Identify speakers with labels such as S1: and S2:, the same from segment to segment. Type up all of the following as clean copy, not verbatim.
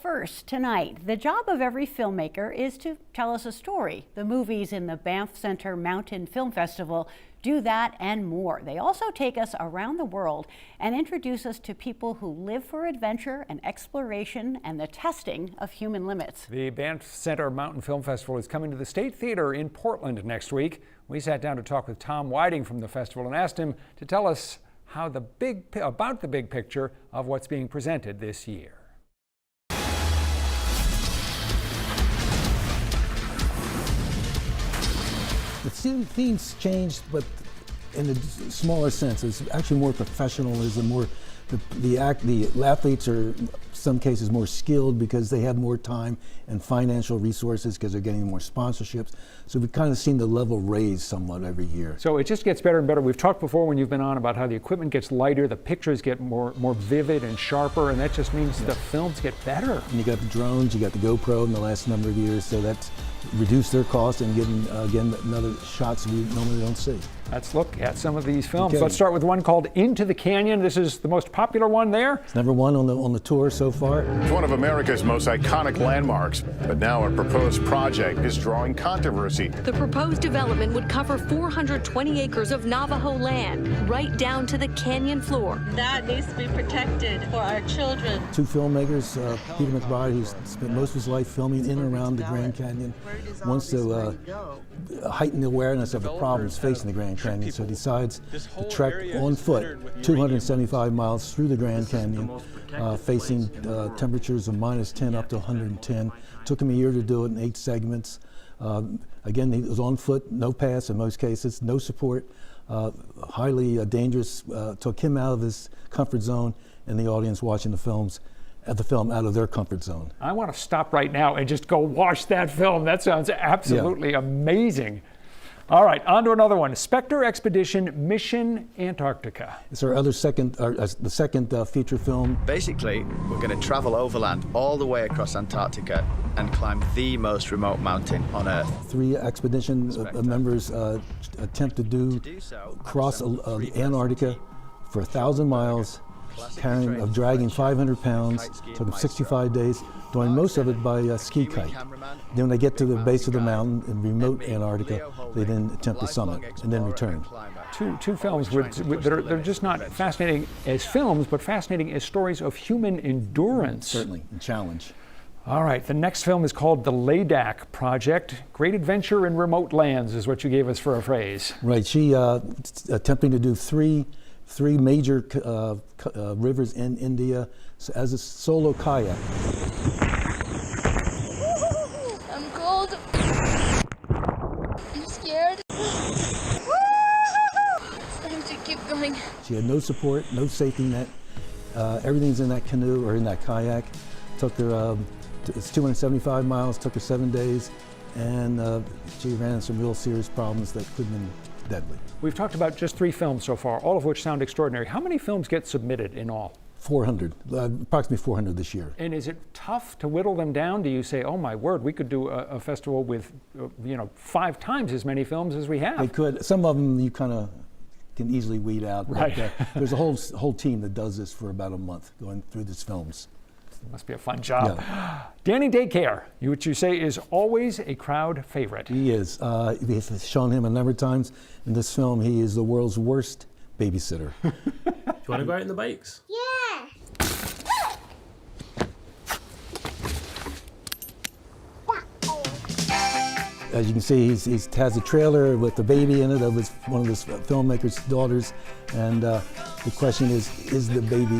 S1: First, tonight, the job of every filmmaker is to tell us a story. The movies in the Banff Mountain Film Festival do that and more. They also take us around the world and introduce us to people who live for adventure and exploration and the testing of human limits.
S2: The Banff Mountain Film Festival is coming to the State Theater in Portland next week. We sat down to talk with Tom Whiting from the festival and asked him to tell us about the big picture of what's being presented this year.
S3: The themes changed, but in a smaller sense. It's actually more professionalism, more the athletes are in some cases more skilled because they have more time and financial resources because they're getting more sponsorships. So we've kind of seen the level raise somewhat every year.
S2: So it just gets better and better. We've talked before when you've been on about how the equipment gets lighter, the pictures get more vivid and sharper, and that just means the films get better.
S3: And you got the drones, you got the GoPro in the last number of years, so that's reduced their cost and given again another shots we normally don't see.
S2: Let's look at some of these films. Okay. Let's start with one called Into the Canyon. This is the most popular one there.
S3: It's number one on the tour so far.
S4: It's one of America's most iconic landmarks, but now a proposed project is drawing controversy.
S5: The proposed development would cover 420 acres of Navajo land, right down to the canyon floor.
S6: That needs to be protected for our children.
S3: Two filmmakers, Peter McBride, who's spent most of his life filming in and around the Grand Canyon, wants to heighten the awareness of the problems facing the Grand Canyon, so decides to trek on foot 275 miles through the Grand Canyon, facing temperatures of -10 up to 110. Took him a year to do it in 8 segments. Again, he was on foot, no pass in most cases, no support, highly dangerous, took him out of his comfort zone and the audience watching the film out of their comfort zone.
S2: I want to stop right now and just go watch that film. That sounds absolutely amazing. All right, on to another one. Spectre Expedition Mission Antarctica.
S3: It's our the second feature film.
S7: Basically, we're going to travel overland all the way across Antarctica and climb the most remote mountain on Earth. 3 expedition
S3: members attempt to cross Antarctica for 1,000 miles, dragging 500 pounds, took them 65 days, doing most of it by ski kite. Then when they get to the base of the mountain in remote Antarctica, they then attempt the summit and then return.
S2: Two films they're just not fascinating as films, but fascinating as stories of human endurance.
S3: Certainly, and challenge.
S2: All right, the next film is called The Laydak Project. Great adventure in remote lands is what you gave us for a phrase.
S3: Right, she attempting to do three major rivers in India as a solo kayak.
S8: I'm cold. I'm scared. It's time to keep going.
S3: She had no support, no safety net. Everything's in that canoe or in that kayak. Took her, it's 275 miles, took her 7 days, and she ran into some real serious problems that could have been deadly.
S2: We've talked about just 3 films so far, all of which sound extraordinary. How many films get submitted in all?
S3: 400, approximately 400 this year.
S2: And is it tough to whittle them down? Do you say, oh my word, we could do a festival with 5 times as many films as we have?
S3: They could. Some of them you kind of can easily weed out.
S2: Right.
S3: But, there's a whole team that does this for about a month, going through these films.
S2: It must be a fun job.
S3: Yeah.
S2: Danny Daycare, which you say is always a crowd favorite.
S3: He is. We've shown him a number of times in this film. He is the world's worst babysitter.
S9: Do you want to go out in the bikes?
S8: Yeah.
S3: As you can see, he has a trailer with the baby in it of one of his filmmaker's daughters, and the question is the baby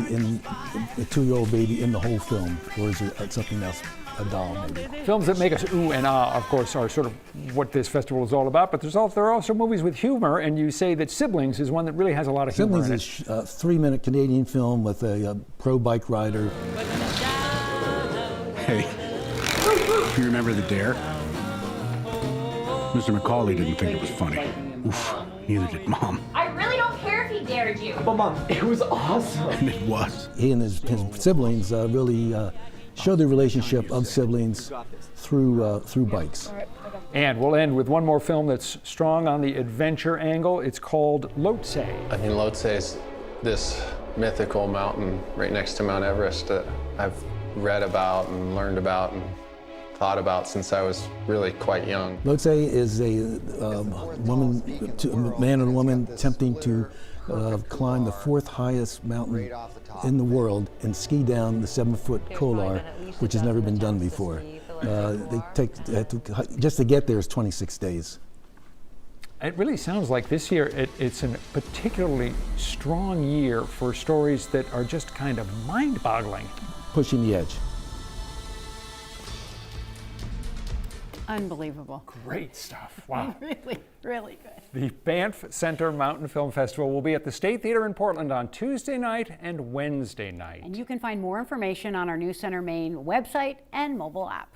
S3: a 2-year-old baby in the whole film, or is it something else, a doll maybe?
S2: Films that make us ooh and ah, of course, are sort of what this festival is all about, but there are also movies with humor, and you say that Siblings is one that really has a lot of humor in it.
S3: Siblings is a 3-minute Canadian film with a pro bike rider.
S10: Hey, you remember The Dare? Mr. McCauley didn't think it was funny. Oof, neither did Mom.
S11: I really don't care if he dared you.
S9: But Mom, it was awesome.
S10: And it was.
S3: He and his siblings really show the relationship of siblings through bikes.
S2: And we'll end with one more film that's strong on the adventure angle. It's called Lhotse.
S12: I mean, Lhotse is this mythical mountain right next to Mount Everest that I've read about and learned about and thought about since I was really quite young.
S3: Lhotse is a man and woman attempting to climb the 4th highest mountain in the world and ski down the 7-foot Kolar, which has never been done before. Just to get there is 26 days.
S2: It really sounds like this year it's a particularly strong year for stories that are just kind of mind-boggling.
S3: Pushing the edge.
S1: Unbelievable.
S2: Great stuff. Wow.
S1: Really, really good.
S2: The Banff Center Mountain Film Festival will be at the State Theater in Portland on Tuesday night and Wednesday night.
S1: And you can find more information on our News Center Maine website and mobile app.